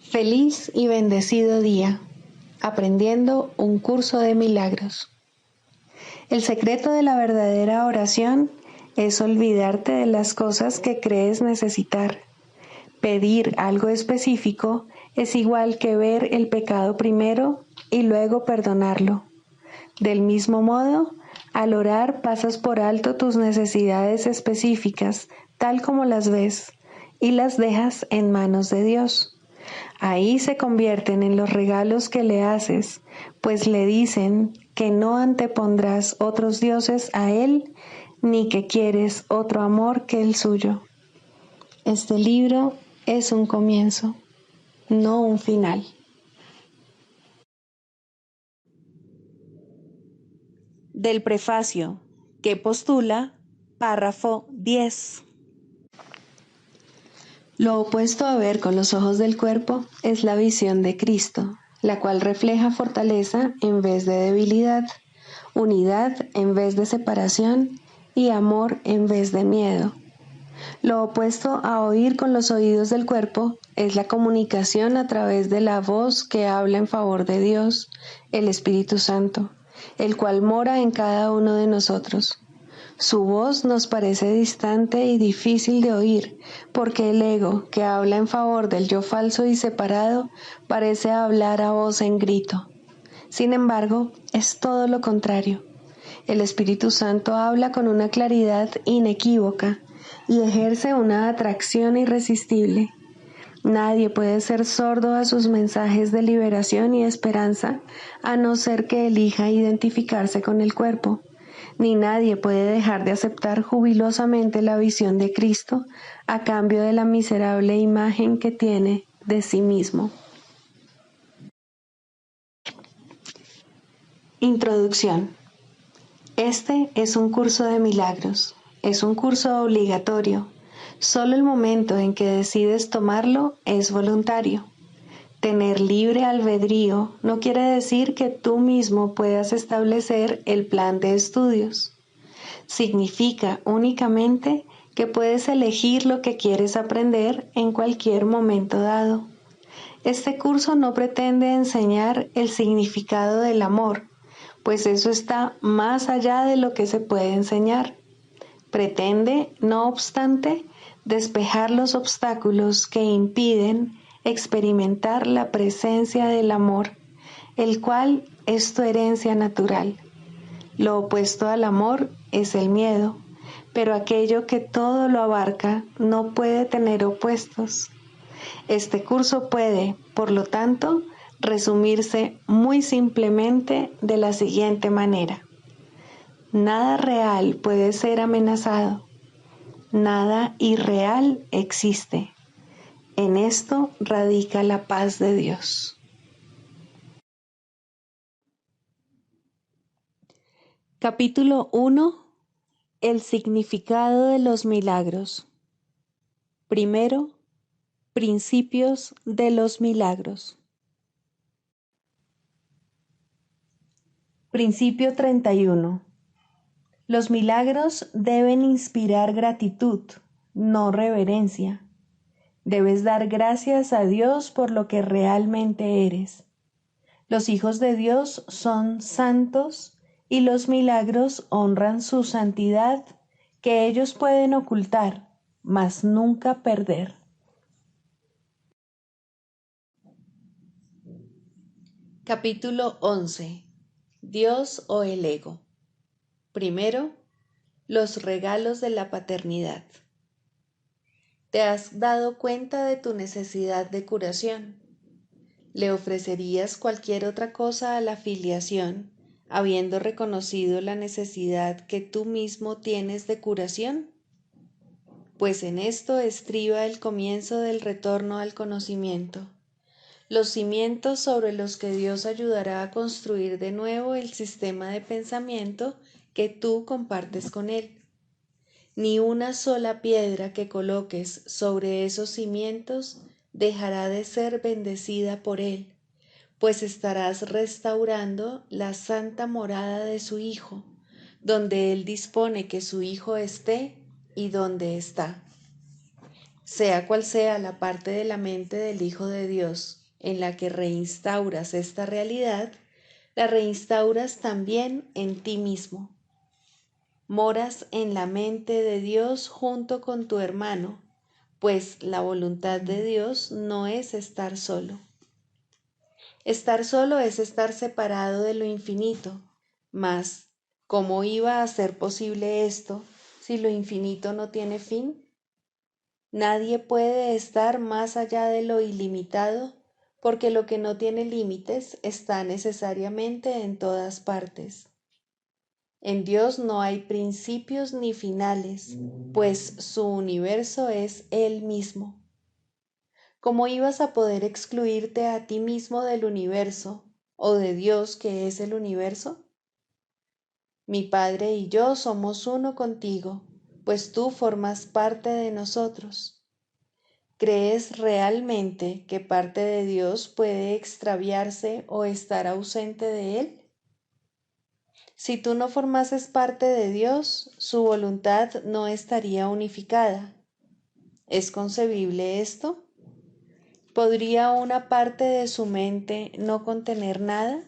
Feliz y bendecido día, aprendiendo un curso de milagros. El secreto de la verdadera oración es olvidarte de las cosas que crees necesitar. Pedir algo específico es igual que ver el pecado primero y luego perdonarlo. Del mismo modo, al orar pasas por alto tus necesidades específicas, tal como las ves, y las dejas en manos de Dios. Ahí se convierten en los regalos que le haces, pues le dicen que no antepondrás otros dioses a Él, ni que quieres otro amor que el suyo. Este libro es un comienzo, no un final. Del prefacio, que postula, párrafo 10. Lo opuesto a ver con los ojos del cuerpo es la visión de Cristo, la cual refleja fortaleza en vez de debilidad, unidad en vez de separación y amor en vez de miedo. Lo opuesto a oír con los oídos del cuerpo es la comunicación a través de la voz que habla en favor de Dios, el Espíritu Santo, el cual mora en cada uno de nosotros. Su voz nos parece distante y difícil de oír, porque el ego, que habla en favor del yo falso y separado, parece hablar a voz en grito. Sin embargo, es todo lo contrario. El Espíritu Santo habla con una claridad inequívoca y ejerce una atracción irresistible. Nadie puede ser sordo a sus mensajes de liberación y esperanza, a no ser que elija identificarse con el cuerpo. Ni nadie puede dejar de aceptar jubilosamente la visión de Cristo a cambio de la miserable imagen que tiene de sí mismo. Introducción. Este es un curso de milagros. Es un curso obligatorio. Solo el momento en que decides tomarlo es voluntario. Tener libre albedrío no quiere decir que tú mismo puedas establecer el plan de estudios. Significa únicamente que puedes elegir lo que quieres aprender en cualquier momento dado. Este curso no pretende enseñar el significado del amor, pues eso está más allá de lo que se puede enseñar. Pretende, no obstante, despejar los obstáculos que impiden experimentar la presencia del amor, el cual es tu herencia natural. Lo opuesto al amor es el miedo, pero aquello que todo lo abarca no puede tener opuestos. Este curso puede, por lo tanto, resumirse muy simplemente de la siguiente manera. Nada real puede ser amenazado. Nada irreal existe. En esto radica la paz de Dios. Capítulo 1. El significado de los milagros. Primero, principios de los milagros. Principio 31. Los milagros deben inspirar gratitud, no reverencia. Debes dar gracias a Dios por lo que realmente eres. Los hijos de Dios son santos y los milagros honran su santidad, que ellos pueden ocultar, mas nunca perder. Capítulo 11. Dios o el ego. Primero, los regalos de la paternidad. ¿Te has dado cuenta de tu necesidad de curación? ¿Le ofrecerías cualquier otra cosa a la filiación, habiendo reconocido la necesidad que tú mismo tienes de curación? Pues en esto estriba el comienzo del retorno al conocimiento, los cimientos sobre los que Dios ayudará a construir de nuevo el sistema de pensamiento que tú compartes con Él. Ni una sola piedra que coloques sobre esos cimientos dejará de ser bendecida por Él, pues estarás restaurando la santa morada de su Hijo, donde Él dispone que su Hijo esté y donde está. Sea cual sea la parte de la mente del Hijo de Dios en la que reinstauras esta realidad, la reinstauras también en ti mismo. Moras en la mente de Dios junto con tu hermano, pues la voluntad de Dios no es estar solo. Estar solo es estar separado de lo infinito, mas ¿cómo iba a ser posible esto si lo infinito no tiene fin? Nadie puede estar más allá de lo ilimitado, porque lo que no tiene límites está necesariamente en todas partes. En Dios no hay principios ni finales, pues su universo es Él mismo. ¿Cómo ibas a poder excluirte a ti mismo del universo o de Dios que es el universo? Mi Padre y yo somos uno contigo, pues tú formas parte de nosotros. ¿Crees realmente que parte de Dios puede extraviarse o estar ausente de Él? Si tú no formases parte de Dios, su voluntad no estaría unificada. ¿Es concebible esto? ¿Podría una parte de su mente no contener nada?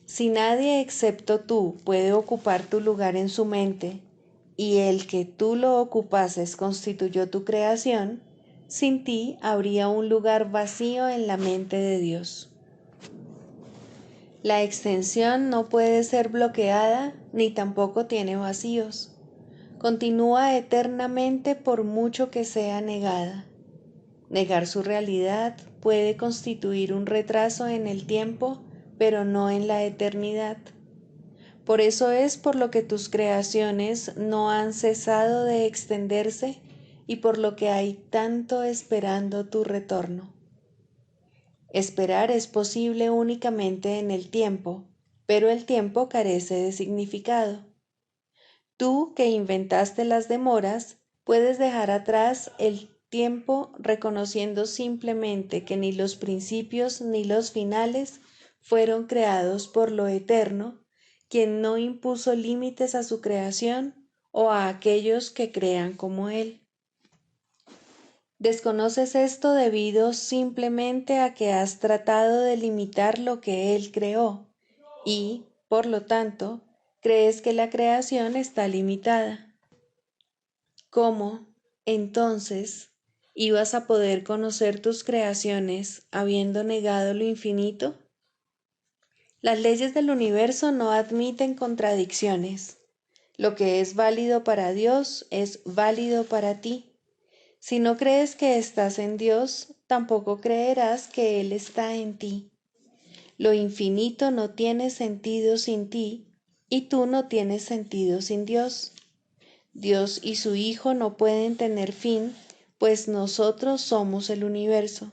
Si nadie excepto tú puede ocupar tu lugar en su mente, y el que tú lo ocupases constituyó tu creación, sin ti habría un lugar vacío en la mente de Dios. La extensión no puede ser bloqueada ni tampoco tiene vacíos. Continúa eternamente por mucho que sea negada. Negar su realidad puede constituir un retraso en el tiempo, pero no en la eternidad. Por eso es por lo que tus creaciones no han cesado de extenderse y por lo que hay tanto esperando tu retorno. Esperar es posible únicamente en el tiempo, pero el tiempo carece de significado. Tú que inventaste las demoras, puedes dejar atrás el tiempo reconociendo simplemente que ni los principios ni los finales fueron creados por lo eterno, quien no impuso límites a su creación o a aquellos que crean como Él. Desconoces esto debido simplemente a que has tratado de limitar lo que Él creó y, por lo tanto, crees que la creación está limitada. ¿Cómo, entonces, ibas a poder conocer tus creaciones habiendo negado lo infinito? Las leyes del universo no admiten contradicciones. Lo que es válido para Dios es válido para ti. Si no crees que estás en Dios, tampoco creerás que Él está en ti. Lo infinito no tiene sentido sin ti, y tú no tienes sentido sin Dios. Dios y su Hijo no pueden tener fin, pues nosotros somos el universo.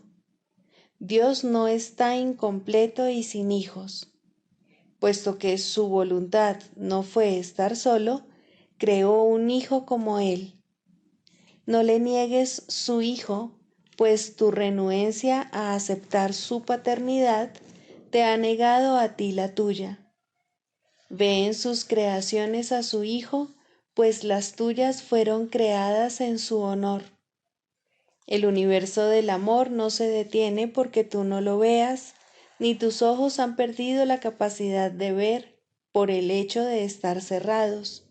Dios no está incompleto y sin hijos. Puesto que su voluntad no fue estar solo, creó un hijo como Él. No le niegues su hijo, pues tu renuencia a aceptar su paternidad te ha negado a ti la tuya. Ve en sus creaciones a su hijo, pues las tuyas fueron creadas en su honor. El universo del amor no se detiene porque tú no lo veas, ni tus ojos han perdido la capacidad de ver por el hecho de estar cerrados.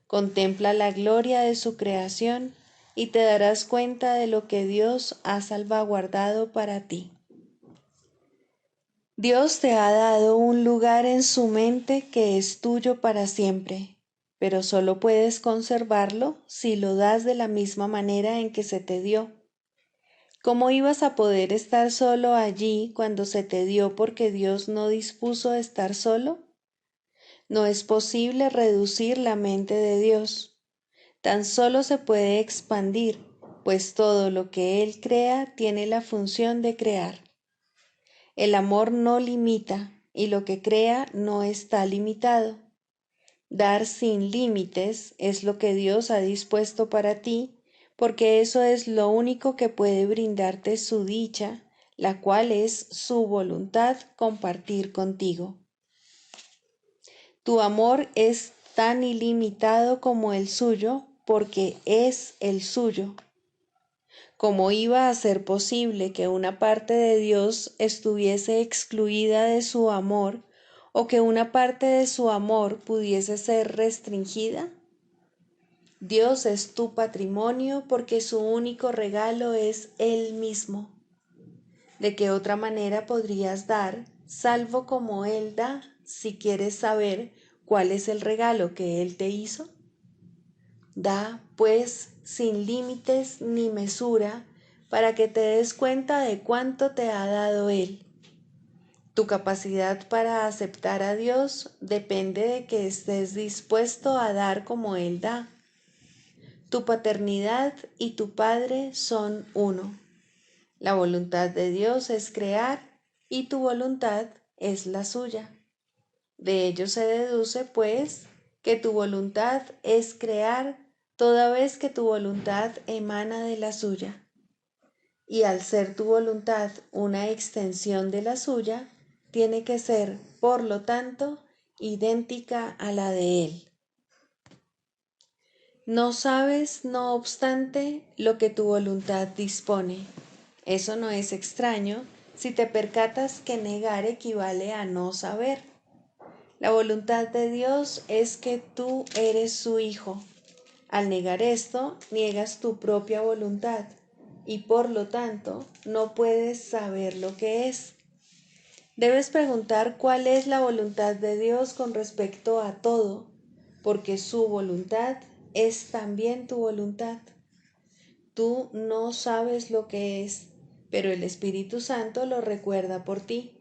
Contempla la gloria de su creación y te darás cuenta de lo que Dios ha salvaguardado para ti. Dios te ha dado un lugar en su mente que es tuyo para siempre, pero solo puedes conservarlo si lo das de la misma manera en que se te dio. ¿Cómo ibas a poder estar solo allí cuando se te dio porque Dios no dispuso estar solo? No es posible reducir la mente de Dios. Tan solo se puede expandir, pues todo lo que Él crea tiene la función de crear. El amor no limita y lo que crea no está limitado. Dar sin límites es lo que Dios ha dispuesto para ti, porque eso es lo único que puede brindarte su dicha, la cual es su voluntad compartir contigo. Tu amor es tan ilimitado como el suyo, porque es el suyo. ¿Cómo iba a ser posible que una parte de Dios estuviese excluida de su amor o que una parte de su amor pudiese ser restringida? Dios es tu patrimonio porque su único regalo es Él mismo. ¿De qué otra manera podrías dar, salvo como Él da, si quieres saber cuál es el regalo que Él te hizo? Da, pues, sin límites ni mesura, para que te des cuenta de cuánto te ha dado Él. Tu capacidad para aceptar a Dios depende de que estés dispuesto a dar como Él da. Tu paternidad y tu Padre son uno. La voluntad de Dios es crear y tu voluntad es la suya. De ello se deduce, pues, que tu voluntad es crear toda vez que tu voluntad emana de la suya. Y al ser tu voluntad una extensión de la suya, tiene que ser, por lo tanto, idéntica a la de Él. No sabes, no obstante, lo que tu voluntad dispone. Eso no es extraño si te percatas que negar equivale a no saber. La voluntad de Dios es que tú eres su hijo. Al negar esto, niegas tu propia voluntad y por lo tanto no puedes saber lo que es. Debes preguntar cuál es la voluntad de Dios con respecto a todo, porque su voluntad es también tu voluntad. Tú no sabes lo que es, pero el Espíritu Santo lo recuerda por ti.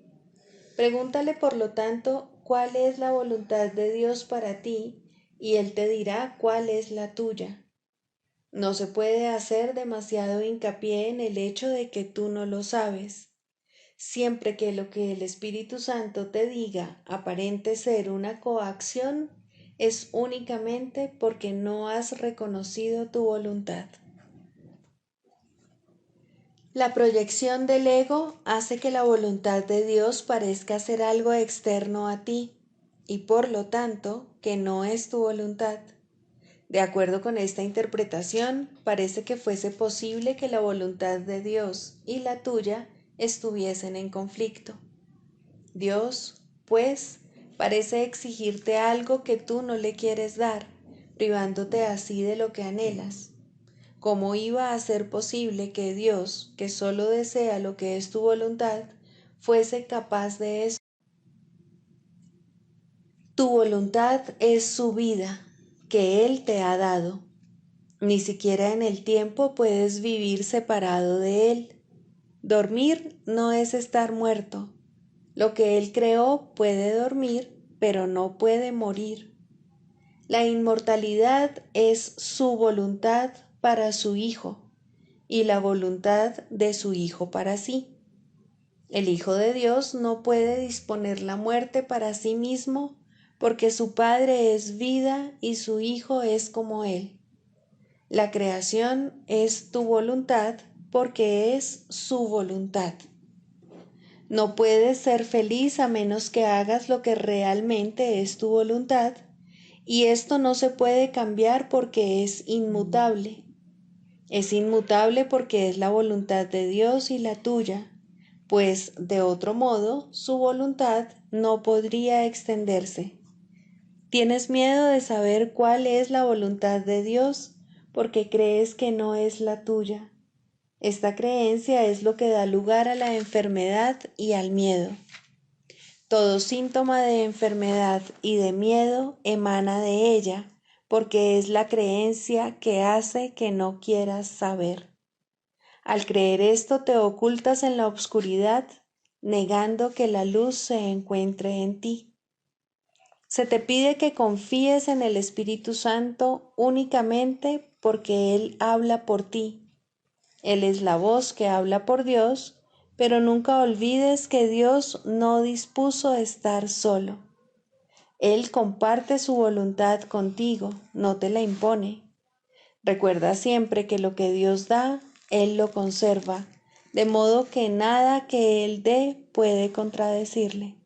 Pregúntale, por lo tanto, cuál es la voluntad de Dios para ti, y Él te dirá cuál es la tuya. No se puede hacer demasiado hincapié en el hecho de que tú no lo sabes. Siempre que lo que el Espíritu Santo te diga aparente ser una coacción, es únicamente porque no has reconocido tu voluntad. La proyección del ego hace que la voluntad de Dios parezca ser algo externo a ti y por lo tanto que no es tu voluntad. De acuerdo con esta interpretación, parece que fuese posible que la voluntad de Dios y la tuya estuviesen en conflicto. Dios, pues, parece exigirte algo que tú no le quieres dar, privándote así de lo que anhelas. ¿Cómo iba a ser posible que Dios, que solo desea lo que es tu voluntad, fuese capaz de eso? Tu voluntad es su vida, que Él te ha dado. Ni siquiera en el tiempo puedes vivir separado de Él. Dormir no es estar muerto. Lo que Él creó puede dormir, pero no puede morir. La inmortalidad es su voluntad para su Hijo y la voluntad de su Hijo para sí. El Hijo de Dios no puede disponer la muerte para sí mismo porque su Padre es vida y su Hijo es como Él. La creación es tu voluntad porque es su voluntad. No puedes ser feliz a menos que hagas lo que realmente es tu voluntad, y esto no se puede cambiar porque es inmutable. Es inmutable porque es la voluntad de Dios y la tuya, pues de otro modo su voluntad no podría extenderse. Tienes miedo de saber cuál es la voluntad de Dios porque crees que no es la tuya. Esta creencia es lo que da lugar a la enfermedad y al miedo. Todo síntoma de enfermedad y de miedo emana de ella, porque es la creencia que hace que no quieras saber. Al creer esto te ocultas en la oscuridad, negando que la luz se encuentre en ti. Se te pide que confíes en el Espíritu Santo únicamente porque Él habla por ti. Él es la voz que habla por Dios, pero nunca olvides que Dios no dispuso estar solo. Él comparte su voluntad contigo, no te la impone. Recuerda siempre que lo que Dios da, Él lo conserva, de modo que nada que Él dé puede contradecirle.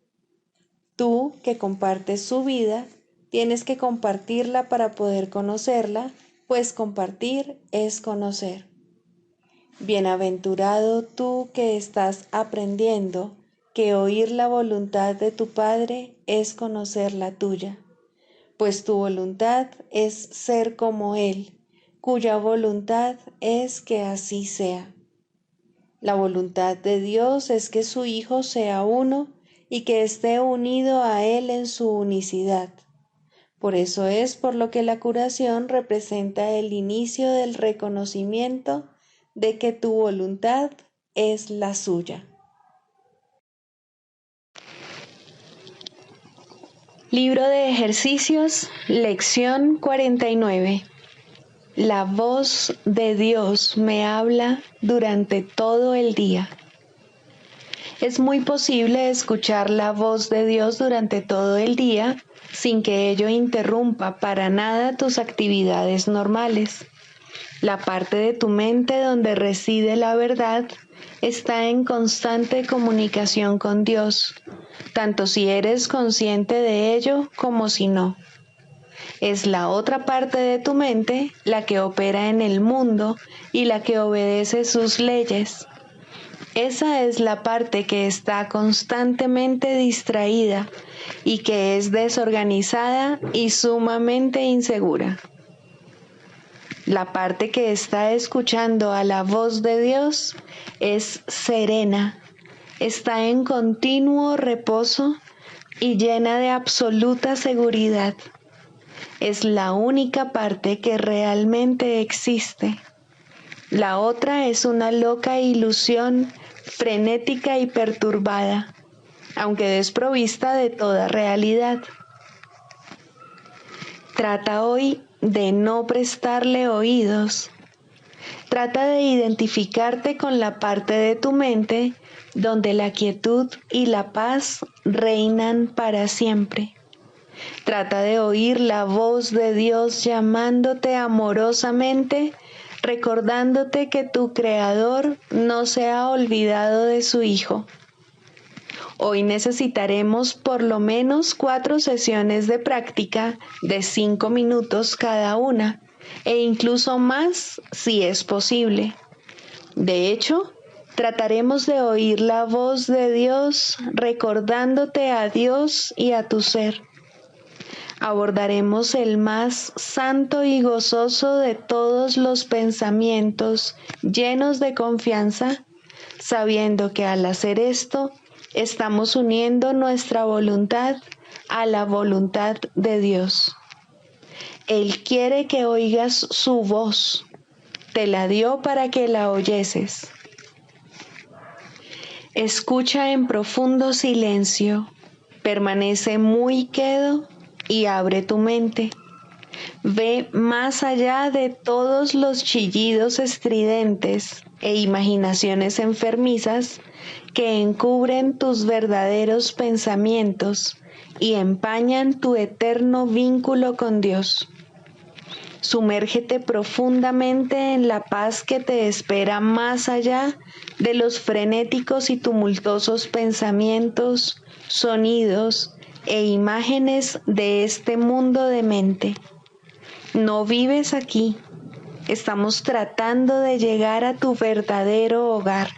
Tú, que compartes su vida, tienes que compartirla para poder conocerla, pues compartir es conocer. Bienaventurado tú que estás aprendiendo que oír la voluntad de tu Padre es conocer la tuya, pues tu voluntad es ser como Él, cuya voluntad es que así sea. La voluntad de Dios es que su Hijo sea uno y que esté unido a Él en su unicidad. Por eso es por lo que la curación representa el inicio del reconocimiento de que tu voluntad es la suya. Libro de ejercicios, lección 49. La voz de Dios me habla durante todo el día. Es muy posible escuchar la voz de Dios durante todo el día sin que ello interrumpa para nada tus actividades normales. La parte de tu mente donde reside la verdad está en constante comunicación con Dios, tanto si eres consciente de ello como si no. Es la otra parte de tu mente la que opera en el mundo y la que obedece sus leyes. Esa es la parte que está constantemente distraída y que es desorganizada y sumamente insegura. La parte que está escuchando a la voz de Dios es serena, está en continuo reposo y llena de absoluta seguridad. Es la única parte que realmente existe. La otra es una loca ilusión frenética y perturbada, aunque desprovista de toda realidad. Trata hoy de no prestarle oídos. Trata de identificarte con la parte de tu mente donde la quietud y la paz reinan para siempre. Trata de oír la voz de Dios llamándote amorosamente, recordándote que tu Creador no se ha olvidado de su Hijo. Hoy necesitaremos por lo menos 4 sesiones de práctica de 5 minutos cada una, e incluso más si es posible. De hecho, trataremos de oír la voz de Dios recordándote a Dios y a tu ser. Abordaremos el más santo y gozoso de todos los pensamientos llenos de confianza, sabiendo que al hacer esto, estamos uniendo nuestra voluntad a la voluntad de Dios. Él quiere que oigas su voz. Te la dio para que la oyeses. Escucha en profundo silencio. Permanece muy quedo y abre tu mente. Ve más allá de todos los chillidos estridentes e imaginaciones enfermizas que encubren tus verdaderos pensamientos y empañan tu eterno vínculo con Dios. Sumérgete profundamente en la paz que te espera más allá de los frenéticos y tumultuosos pensamientos, sonidos e imágenes de este mundo de mente. No vives aquí. Estamos tratando de llegar a tu verdadero hogar.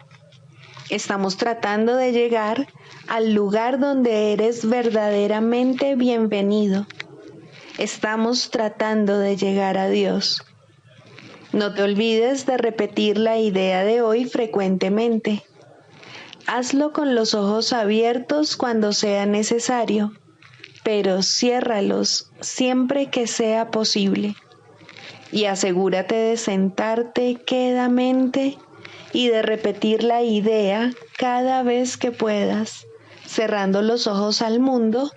Estamos tratando de llegar al lugar donde eres verdaderamente bienvenido. Estamos tratando de llegar a Dios. No te olvides de repetir la idea de hoy frecuentemente. Hazlo con los ojos abiertos cuando sea necesario, pero ciérralos siempre que sea posible. Y asegúrate de sentarte quedamente y de repetir la idea cada vez que puedas, cerrando los ojos al mundo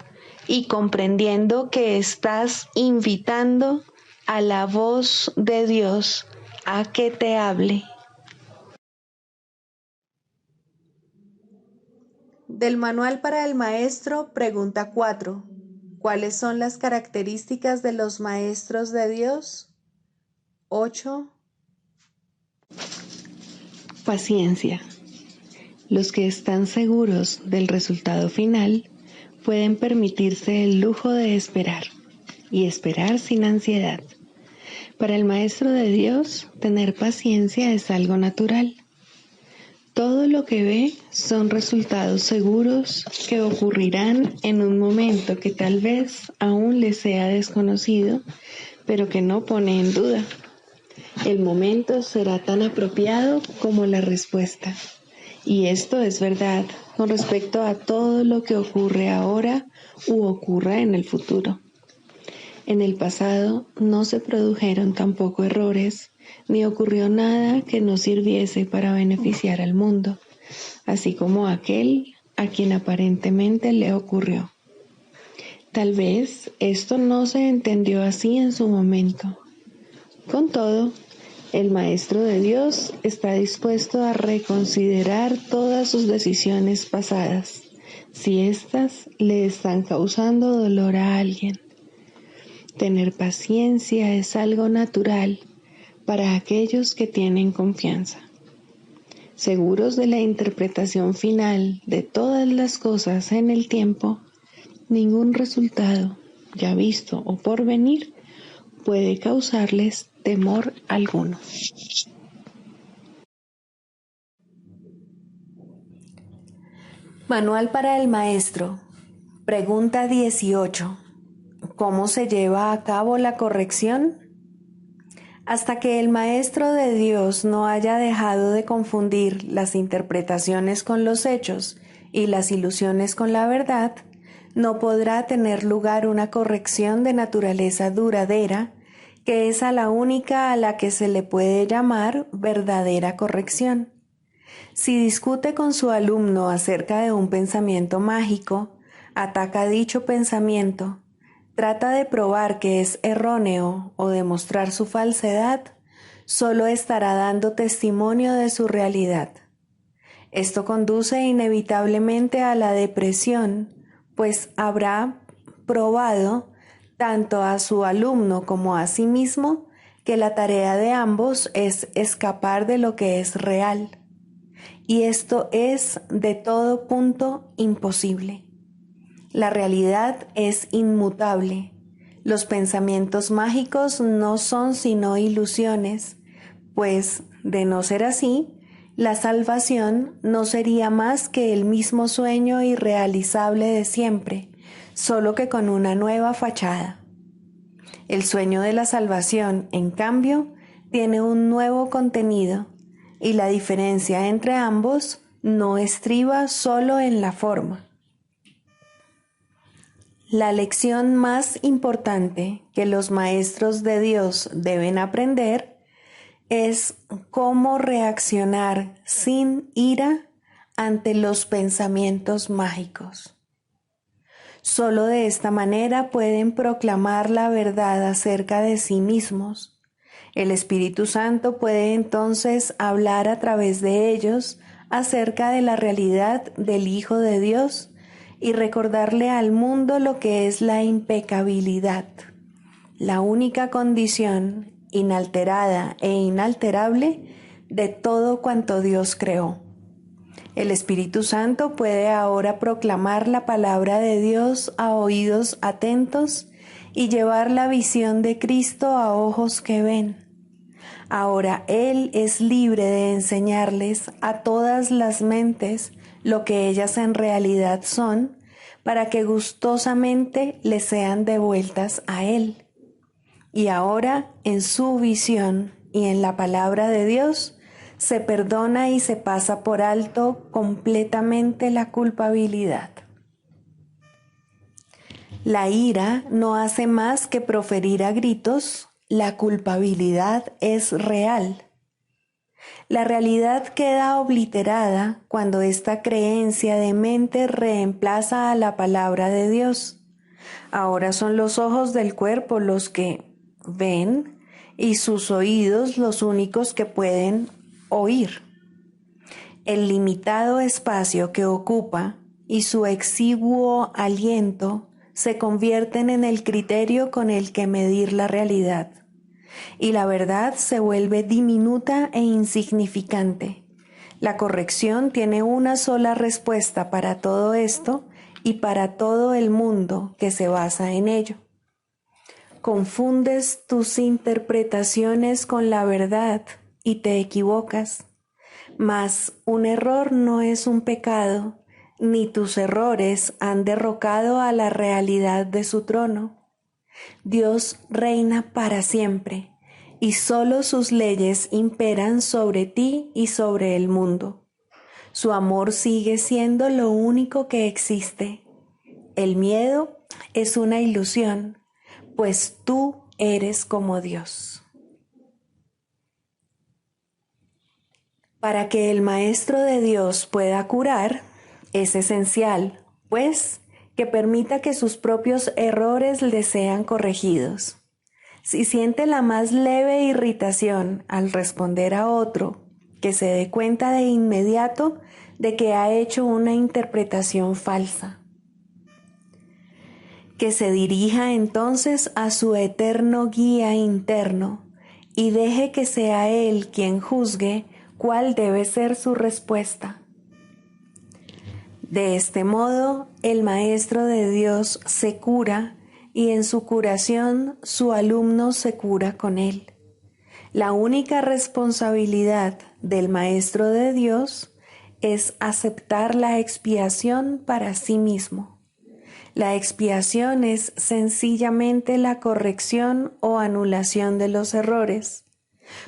y comprendiendo que estás invitando a la voz de Dios a que te hable. Del Manual para el Maestro, pregunta 4. ¿Cuáles son las características de los maestros de Dios? 8. Paciencia. Los que están seguros del resultado final pueden permitirse el lujo de esperar y esperar sin ansiedad. Para el Maestro de Dios, tener paciencia es algo natural. Todo lo que ve son resultados seguros que ocurrirán en un momento que tal vez aún le sea desconocido, pero que no pone en duda. El momento será tan apropiado como la respuesta. Y esto es verdad con respecto a todo lo que ocurre ahora u ocurra en el futuro. En el pasado no se produjeron tampoco errores, ni ocurrió nada que no sirviese para beneficiar al mundo, así como aquel a quien aparentemente le ocurrió. Tal vez esto no se entendió así en su momento. Con todo, el Maestro de Dios está dispuesto a reconsiderar todas sus decisiones pasadas, si éstas le están causando dolor a alguien. Tener paciencia es algo natural para aquellos que tienen confianza. Seguros de la interpretación final de todas las cosas en el tiempo, ningún resultado, ya visto o por venir, puede causarles temor alguno. Manual para el Maestro. Pregunta 18. ¿Cómo se lleva a cabo la corrección? Hasta que el Maestro de Dios no haya dejado de confundir las interpretaciones con los hechos y las ilusiones con la verdad, no podrá tener lugar una corrección de naturaleza duradera, que es a la única a la que se le puede llamar verdadera corrección. Si discute con su alumno acerca de un pensamiento mágico, ataca dicho pensamiento, trata de probar que es erróneo o demostrar su falsedad, solo estará dando testimonio de su realidad. Esto conduce inevitablemente a la depresión, pues habrá probado tanto a su alumno como a sí mismo que la tarea de ambos es escapar de lo que es real. Y esto es de todo punto imposible. La realidad es inmutable. Los pensamientos mágicos no son sino ilusiones, pues, de no ser así, la salvación no sería más que el mismo sueño irrealizable de siempre, solo que con una nueva fachada. El sueño de la salvación, en cambio, tiene un nuevo contenido, y la diferencia entre ambos no estriba solo en la forma. La lección más importante que los maestros de Dios deben aprender es cómo reaccionar sin ira ante los pensamientos mágicos. Solo de esta manera pueden proclamar la verdad acerca de sí mismos. El Espíritu Santo puede entonces hablar a través de ellos acerca de la realidad del Hijo de Dios y recordarle al mundo lo que es la impecabilidad, la única condición inalterada e inalterable de todo cuanto Dios creó. El Espíritu Santo puede ahora proclamar la palabra de Dios a oídos atentos y llevar la visión de Cristo a ojos que ven. Ahora Él es libre de enseñarles a todas las mentes lo que ellas en realidad son, para que gustosamente les sean devueltas a Él. Y ahora, en su visión y en la palabra de Dios, se perdona y se pasa por alto completamente la culpabilidad. La ira no hace más que proferir a gritos: la culpabilidad es real. La realidad queda obliterada cuando esta creencia de mente reemplaza a la palabra de Dios. Ahora son los ojos del cuerpo los que ven y sus oídos los únicos que pueden oír. El limitado espacio que ocupa y su exiguo aliento se convierten en el criterio con el que medir la realidad. Y la verdad se vuelve diminuta e insignificante. La corrección tiene una sola respuesta para todo esto y para todo el mundo que se basa en ello. Confundes tus interpretaciones con la verdad y te equivocas. Mas un error no es un pecado, ni tus errores han derrocado a la realidad de su trono. Dios reina para siempre, y solo sus leyes imperan sobre ti y sobre el mundo. Su amor sigue siendo lo único que existe. El miedo es una ilusión, pues tú eres como Dios. Para que el Maestro de Dios pueda curar, es esencial, pues, que permita que sus propios errores le sean corregidos. Si siente la más leve irritación al responder a otro, que se dé cuenta de inmediato de que ha hecho una interpretación falsa. Que se dirija entonces a su eterno guía interno y deje que sea él quien juzgue cuál debe ser su respuesta. De este modo, el Maestro de Dios se cura y en su curación su alumno se cura con él. La única responsabilidad del Maestro de Dios es aceptar la expiación para sí mismo. La expiación es sencillamente la corrección o anulación de los errores.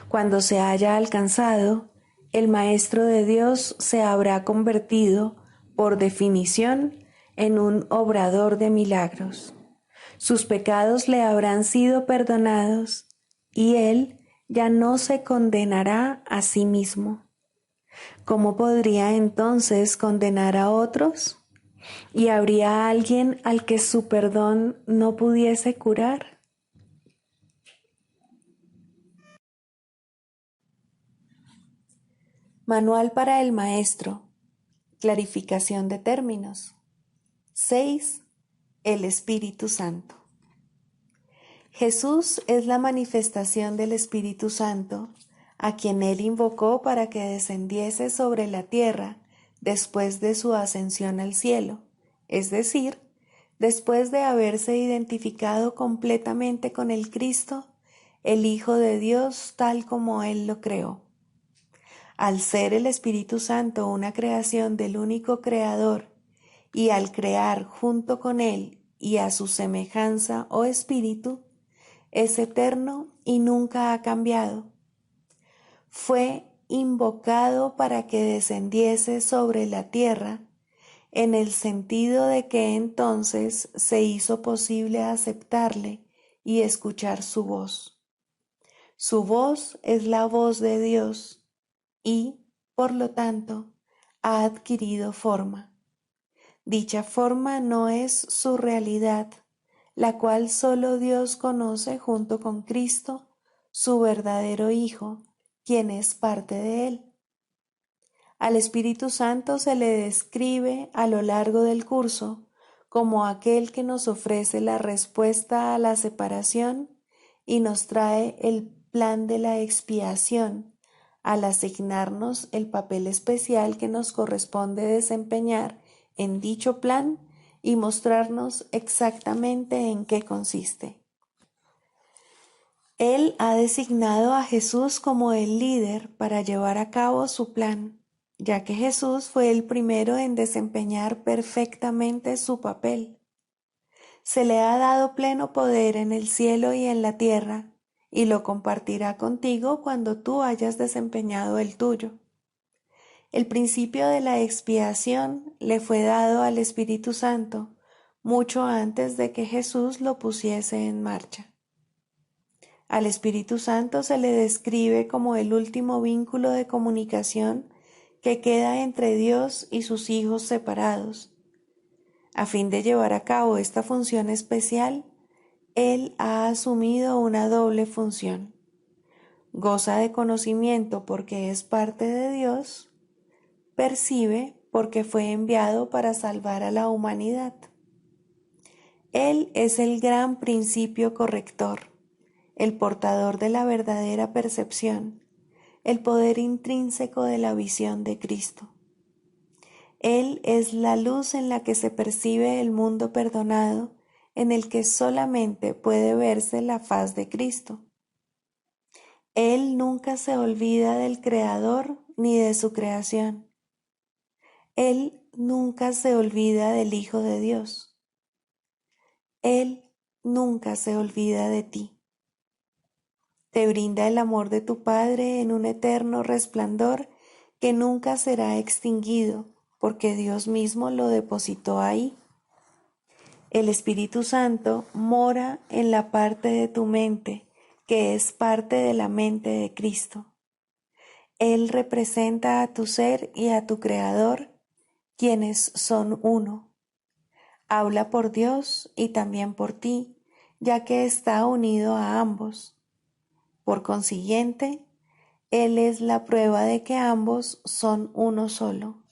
Cuando se haya alcanzado, el Maestro de Dios se habrá convertido, por definición, en un obrador de milagros. Sus pecados le habrán sido perdonados y él ya no se condenará a sí mismo. ¿Cómo podría entonces condenar a otros? ¿Y habría alguien al que su perdón no pudiese curar? Manual para el Maestro. Clarificación de términos. 6. El Espíritu Santo. Jesús es la manifestación del Espíritu Santo, a quien él invocó para que descendiese sobre la tierra después de su ascensión al cielo, es decir, después de haberse identificado completamente con el Cristo, el Hijo de Dios tal como él lo creó. Al ser el Espíritu Santo una creación del único Creador, y al crear junto con él y a su semejanza o espíritu, es eterno y nunca ha cambiado. Fue invocado para que descendiese sobre la tierra, en el sentido de que entonces se hizo posible aceptarle y escuchar su voz. Su voz es la voz de Dios y, por lo tanto, ha adquirido forma. Dicha forma no es su realidad, la cual solo Dios conoce junto con Cristo, su verdadero Hijo, quien es parte de él. Al Espíritu Santo se le describe a lo largo del curso como aquel que nos ofrece la respuesta a la separación y nos trae el plan de la expiación, al asignarnos el papel especial que nos corresponde desempeñar en dicho plan y mostrarnos exactamente en qué consiste. Él ha designado a Jesús como el líder para llevar a cabo su plan, ya que Jesús fue el primero en desempeñar perfectamente su papel. Se le ha dado pleno poder en el cielo y en la tierra, y lo compartirá contigo cuando tú hayas desempeñado el tuyo. El principio de la expiación le fue dado al Espíritu Santo mucho antes de que Jesús lo pusiese en marcha. Al Espíritu Santo se le describe como el último vínculo de comunicación que queda entre Dios y sus hijos separados. A fin de llevar a cabo esta función especial, Él ha asumido una doble función. Goza de conocimiento porque es parte de Dios, percibe porque fue enviado para salvar a la humanidad. Él es el gran principio corrector, el portador de la verdadera percepción, el poder intrínseco de la visión de Cristo. Él es la luz en la que se percibe el mundo perdonado en el que solamente puede verse la faz de Cristo. Él nunca se olvida del Creador ni de su creación. Él nunca se olvida del Hijo de Dios. Él nunca se olvida de ti. Te brinda el amor de tu Padre en un eterno resplandor que nunca será extinguido, porque Dios mismo lo depositó ahí. El Espíritu Santo mora en la parte de tu mente, que es parte de la mente de Cristo. Él representa a tu ser y a tu Creador, quienes son uno. Habla por Dios y también por ti, ya que está unido a ambos. Por consiguiente, Él es la prueba de que ambos son uno solo.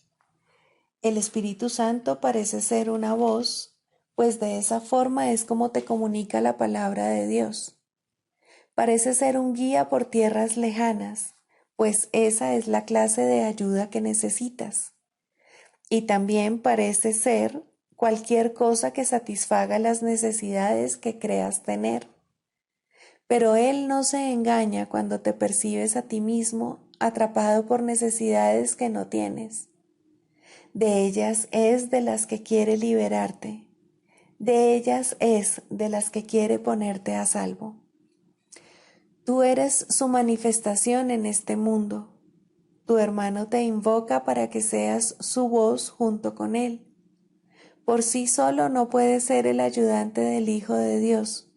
El Espíritu Santo parece ser una voz, pues de esa forma es como te comunica la palabra de Dios. Parece ser un guía por tierras lejanas, pues esa es la clase de ayuda que necesitas. Y también parece ser cualquier cosa que satisfaga las necesidades que creas tener. Pero Él no se engaña cuando te percibes a ti mismo atrapado por necesidades que no tienes. De ellas es de las que quiere liberarte. De ellas es de las que quiere ponerte a salvo. Tú eres su manifestación en este mundo. Tu hermano te invoca para que seas su voz junto con él. Por sí solo no puede ser el ayudante del Hijo de Dios,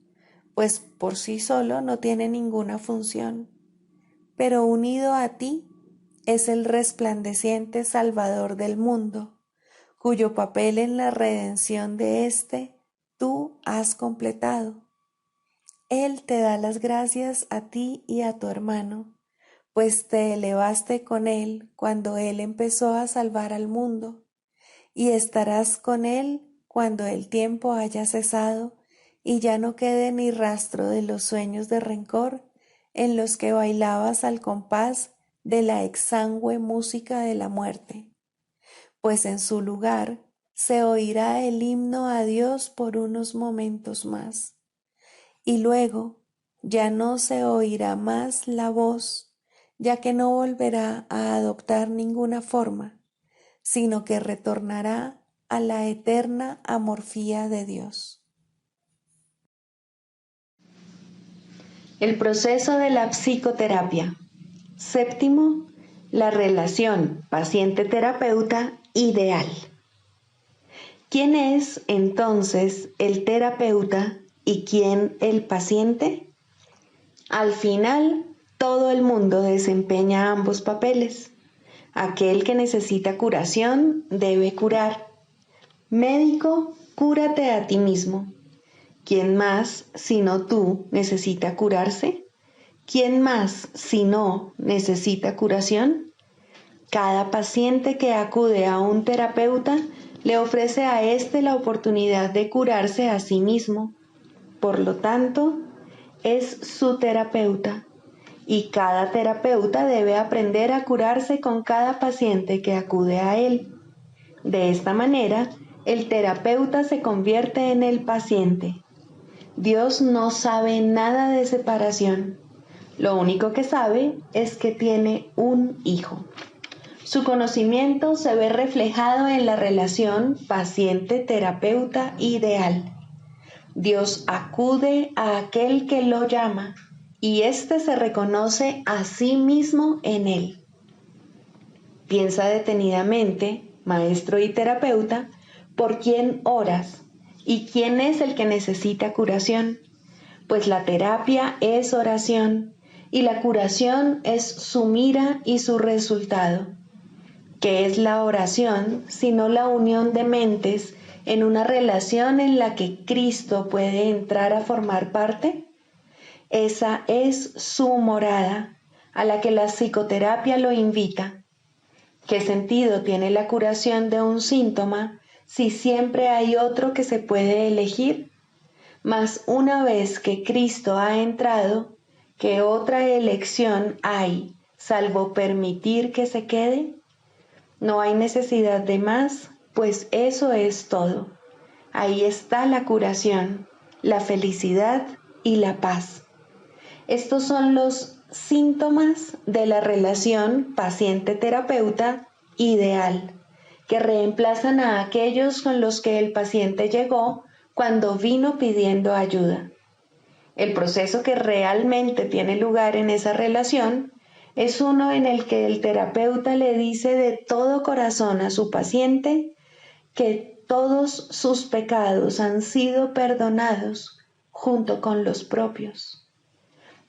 pues por sí solo no tiene ninguna función. Pero unido a ti es el resplandeciente Salvador del mundo, cuyo papel en la redención de éste tú has completado. Él te da las gracias a ti y a tu hermano, pues te elevaste con él cuando él empezó a salvar al mundo, y estarás con él cuando el tiempo haya cesado y ya no quede ni rastro de los sueños de rencor en los que bailabas al compás de la exangüe música de la muerte, pues en su lugar se oirá el himno a Dios por unos momentos más, y luego ya no se oirá más la voz, ya que no volverá a adoptar ninguna forma, sino que retornará a la eterna amorfía de Dios. El proceso de la psicoterapia. Séptimo, la relación paciente-terapeuta ideal. ¿Quién es entonces el terapeuta y quién el paciente? Al final, todo el mundo desempeña ambos papeles. Aquel que necesita curación debe curar. Médico, cúrate a ti mismo. ¿Quién más, sino tú, necesita curarse? ¿Quién más, si no, necesita curación? Cada paciente que acude a un terapeuta le ofrece a éste la oportunidad de curarse a sí mismo. Por lo tanto, es su terapeuta, y cada terapeuta debe aprender a curarse con cada paciente que acude a él. De esta manera, el terapeuta se convierte en el paciente. Dios no sabe nada de separación. Lo único que sabe es que tiene un hijo. Su conocimiento se ve reflejado en la relación paciente-terapeuta ideal. Dios acude a aquel que lo llama y éste se reconoce a sí mismo en él. Piensa detenidamente, maestro y terapeuta, por quién oras y quién es el que necesita curación, pues la terapia es oración y la curación es su mira y su resultado. ¿Qué es la oración sino la unión de mentes en una relación en la que Cristo puede entrar a formar parte? Esa es su morada, a la que la psicoterapia lo invita. ¿Qué sentido tiene la curación de un síntoma si siempre hay otro que se puede elegir? Mas una vez que Cristo ha entrado, ¿qué otra elección hay, salvo permitir que se quede? No hay necesidad de más, pues eso es todo. Ahí está la curación, la felicidad y la paz. Estos son los síntomas de la relación paciente-terapeuta ideal, que reemplazan a aquellos con los que el paciente llegó cuando vino pidiendo ayuda. El proceso que realmente tiene lugar en esa relación es uno en el que el terapeuta le dice de todo corazón a su paciente que todos sus pecados han sido perdonados junto con los propios.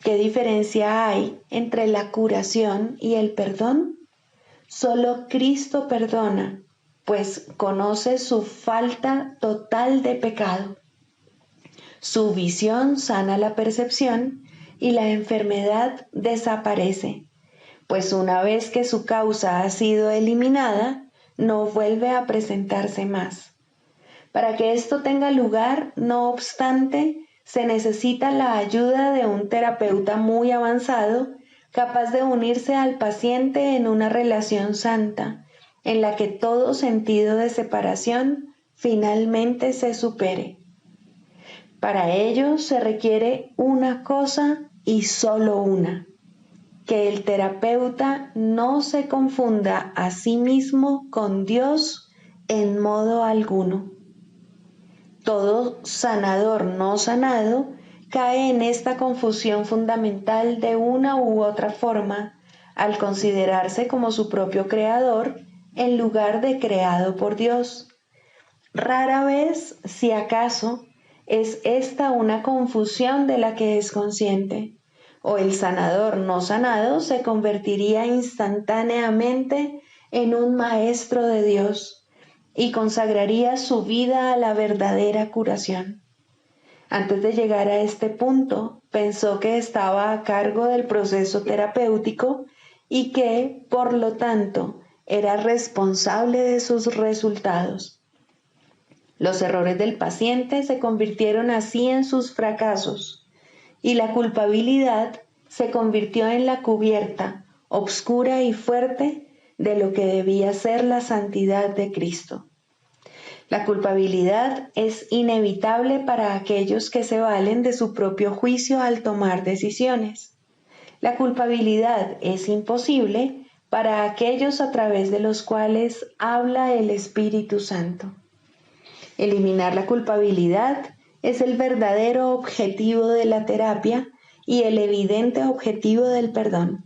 ¿Qué diferencia hay entre la curación y el perdón? Solo Cristo perdona, pues conoce su falta total de pecado. Su visión sana la percepción y la enfermedad desaparece, pues una vez que su causa ha sido eliminada, no vuelve a presentarse más. Para que esto tenga lugar, no obstante, se necesita la ayuda de un terapeuta muy avanzado, capaz de unirse al paciente en una relación santa, en la que todo sentido de separación finalmente se supere. Para ello se requiere una cosa y solo una: que el terapeuta no se confunda a sí mismo con Dios en modo alguno. Todo sanador no sanado cae en esta confusión fundamental de una u otra forma al considerarse como su propio creador en lugar de creado por Dios. Rara vez, si acaso, es esta una confusión de la que es consciente, o el sanador no sanado se convertiría instantáneamente en un maestro de Dios y consagraría su vida a la verdadera curación. Antes de llegar a este punto, pensó que estaba a cargo del proceso terapéutico y que, por lo tanto, era responsable de sus resultados. Los errores del paciente se convirtieron así en sus fracasos, y la culpabilidad se convirtió en la cubierta, obscura y fuerte, de lo que debía ser la santidad de Cristo. La culpabilidad es inevitable para aquellos que se valen de su propio juicio al tomar decisiones. La culpabilidad es imposible para aquellos a través de los cuales habla el Espíritu Santo. Eliminar la culpabilidad es el verdadero objetivo de la terapia y el evidente objetivo del perdón.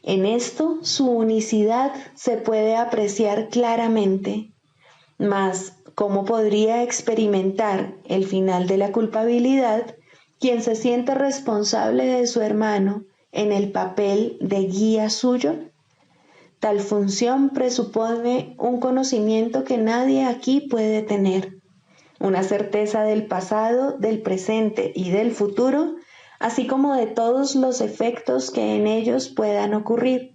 En esto su unicidad se puede apreciar claramente, mas ¿cómo podría experimentar el final de la culpabilidad quien se siente responsable de su hermano en el papel de guía suyo? Tal función presupone un conocimiento que nadie aquí puede tener, una certeza del pasado, del presente y del futuro, así como de todos los efectos que en ellos puedan ocurrir.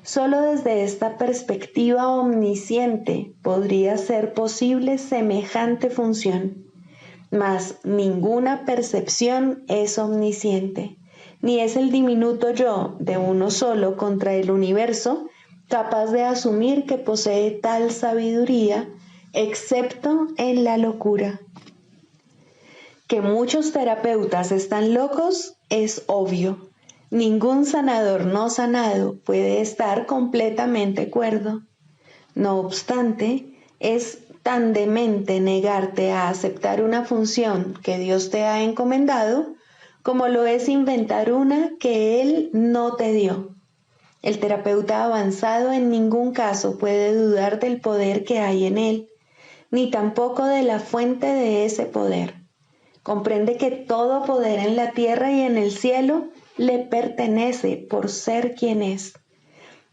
Solo desde esta perspectiva omnisciente podría ser posible semejante función, mas ninguna percepción es omnisciente, ni es el diminuto yo de uno solo contra el universo capaz de asumir que posee tal sabiduría, excepto en la locura. Que muchos terapeutas están locos es obvio. Ningún sanador no sanado puede estar completamente cuerdo. No obstante, es tan demente negarte a aceptar una función que Dios te ha encomendado como lo es inventar una que Él no te dio. El terapeuta avanzado en ningún caso puede dudar del poder que hay en él, ni tampoco de la fuente de ese poder. Comprende que todo poder en la tierra y en el cielo le pertenece por ser quien es.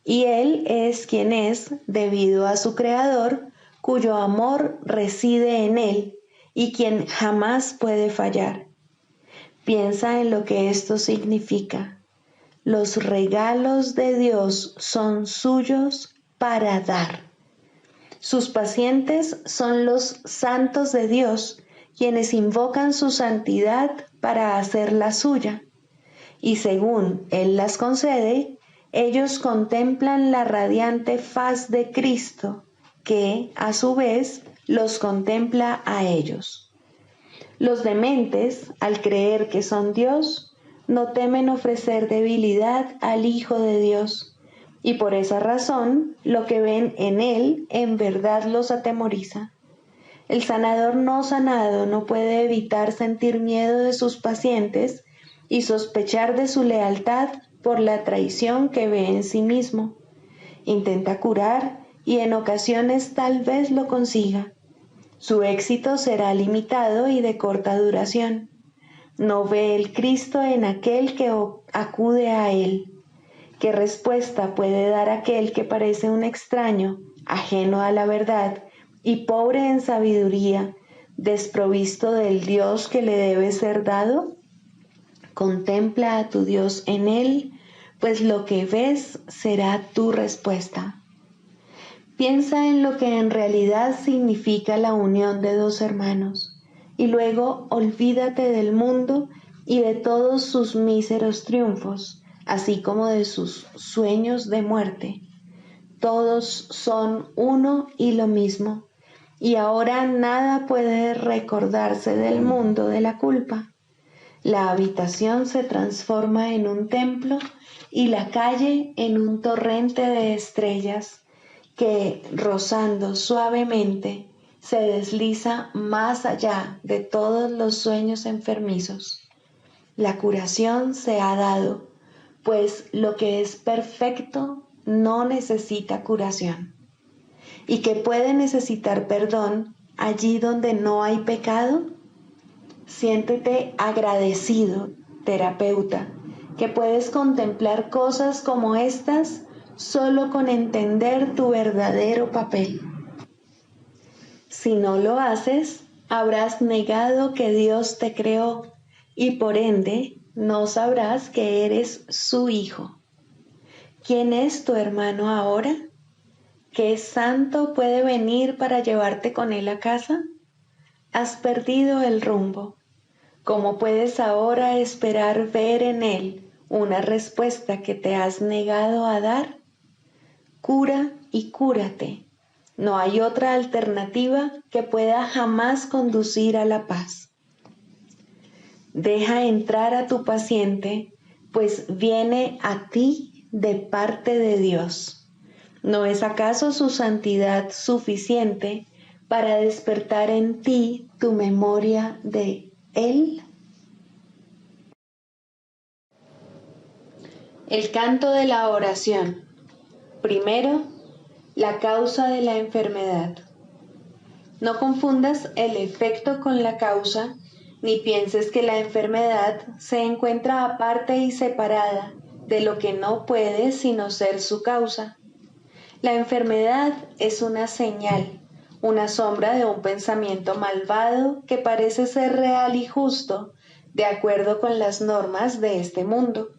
Y Él es quien es debido a su Creador, cuyo amor reside en Él y quien jamás puede fallar. Piensa en lo que esto significa. Los regalos de Dios son suyos para dar. Sus pacientes son los santos de Dios, quienes invocan su santidad para hacerla suya, y según Él las concede, ellos contemplan la radiante faz de Cristo, que, a su vez, los contempla a ellos. Los dementes, al creer que son Dios, no temen ofrecer debilidad al Hijo de Dios, y por esa razón lo que ven en Él en verdad los atemoriza. El sanador no sanado no puede evitar sentir miedo de sus pacientes y sospechar de su lealtad por la traición que ve en sí mismo. Intenta curar y en ocasiones tal vez lo consiga. Su éxito será limitado y de corta duración. No ve el Cristo en aquel que acude a Él. ¿Qué respuesta puede dar aquel que parece un extraño, ajeno a la verdad y pobre en sabiduría, desprovisto del Dios que le debe ser dado? Contempla a tu Dios en Él, pues lo que ves será tu respuesta. Piensa en lo que en realidad significa la unión de dos hermanos, y luego olvídate del mundo y de todos sus míseros triunfos, así como de sus sueños de muerte. Todos son uno y lo mismo, y ahora nada puede recordarse del mundo de la culpa. La habitación se transforma en un templo y la calle en un torrente de estrellas que, rozando suavemente, se desliza más allá de todos los sueños enfermizos. La curación se ha dado, pues lo que es perfecto no necesita curación. ¿Y que puede necesitar perdón allí donde no hay pecado? Siéntete agradecido, terapeuta, que puedes contemplar cosas como estas solo con entender tu verdadero papel. Si no lo haces, habrás negado que Dios te creó y por ende no sabrás que eres su hijo. ¿Quién es tu hermano ahora? ¿Qué santo puede venir para llevarte con él a casa? Has perdido el rumbo. ¿Cómo puedes ahora esperar ver en él una respuesta que te has negado a dar? Cura y cúrate. No hay otra alternativa que pueda jamás conducir a la paz. Deja entrar a tu paciente, pues viene a ti de parte de Dios. ¿No es acaso su santidad suficiente para despertar en ti tu memoria de Él? El canto de la oración. Primero, la causa de la enfermedad. No confundas el efecto con la causa, ni pienses que la enfermedad se encuentra aparte y separada de lo que no puede sino ser su causa. La enfermedad es una señal, una sombra de un pensamiento malvado que parece ser real y justo, de acuerdo con las normas de este mundo.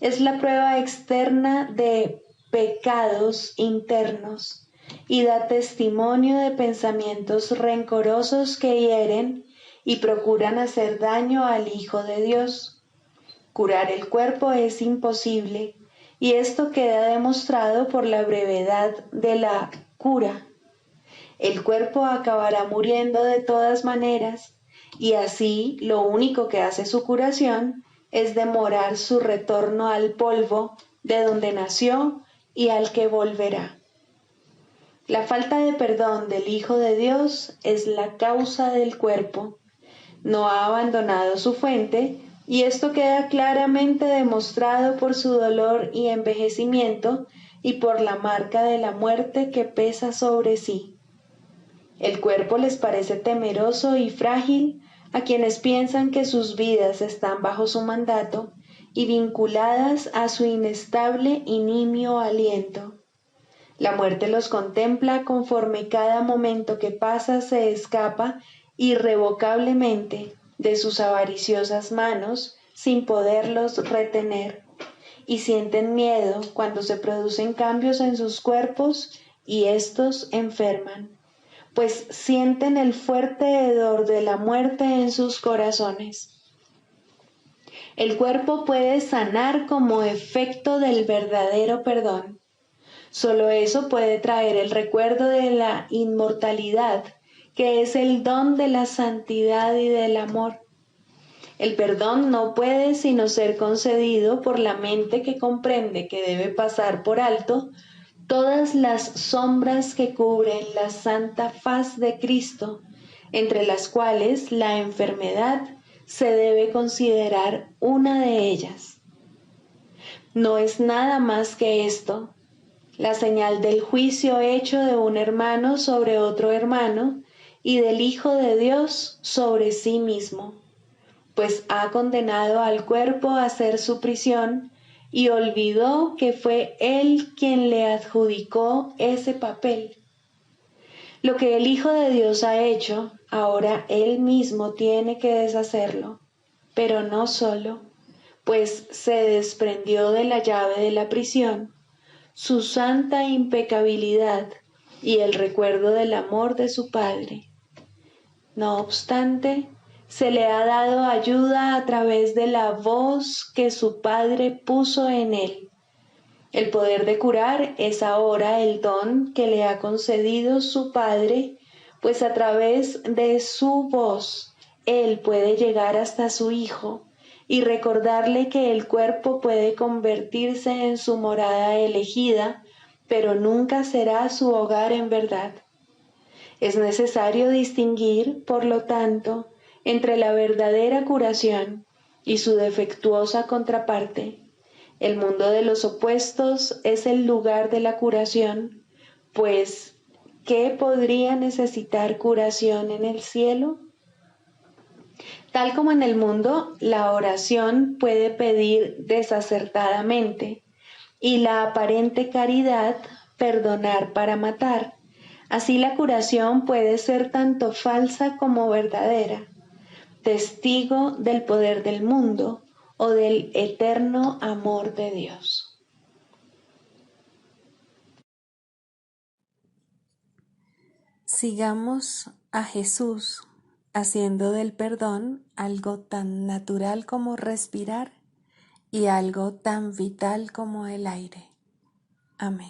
Es la prueba externa de pecados internos y da testimonio de pensamientos rencorosos que hieren y procuran hacer daño al Hijo de Dios. Curar el cuerpo es imposible, y esto queda demostrado por la brevedad de la cura. El cuerpo acabará muriendo de todas maneras, y así lo único que hace su curación es demorar su retorno al polvo de donde nació y al que volverá. La falta de perdón del Hijo de Dios es la causa del cuerpo. No ha abandonado su fuente, y esto queda claramente demostrado por su dolor y envejecimiento y por la marca de la muerte que pesa sobre sí. El cuerpo les parece temeroso y frágil a quienes piensan que sus vidas están bajo su mandato y vinculadas a su inestable y nimio aliento. La muerte los contempla conforme cada momento que pasa se escapa irrevocablemente de sus avariciosas manos sin poderlos retener, y sienten miedo cuando se producen cambios en sus cuerpos y éstos enferman, pues sienten el fuerte hedor de la muerte en sus corazones. El cuerpo puede sanar como efecto del verdadero perdón. Solo eso puede traer el recuerdo de la inmortalidad que es el don de la santidad y del amor. El perdón no puede sino ser concedido por la mente que comprende que debe pasar por alto todas las sombras que cubren la santa faz de Cristo, entre las cuales la enfermedad se debe considerar una de ellas. No es nada más que esto, la señal del juicio hecho de un hermano sobre otro hermano y del Hijo de Dios sobre sí mismo, pues ha condenado al cuerpo a hacer su prisión y olvidó que fue Él quien le adjudicó ese papel. Lo que el Hijo de Dios ha hecho, ahora Él mismo tiene que deshacerlo, pero no solo, pues se desprendió de la llave de la prisión, su santa impecabilidad y el recuerdo del amor de su Padre. No obstante, se le ha dado ayuda a través de la voz que su Padre puso en él. El poder de curar es ahora el don que le ha concedido su Padre, pues a través de su voz él puede llegar hasta su Hijo y recordarle que el cuerpo puede convertirse en su morada elegida, pero nunca será su hogar en verdad. Es necesario distinguir, por lo tanto, entre la verdadera curación y su defectuosa contraparte. El mundo de los opuestos es el lugar de la curación, pues, ¿qué podría necesitar curación en el cielo? Tal como en el mundo, la oración puede pedir desacertadamente y la aparente caridad perdonar para matar. Así la curación puede ser tanto falsa como verdadera, testigo del poder del mundo o del eterno amor de Dios. Sigamos a Jesús haciendo del perdón algo tan natural como respirar y algo tan vital como el aire. Amén.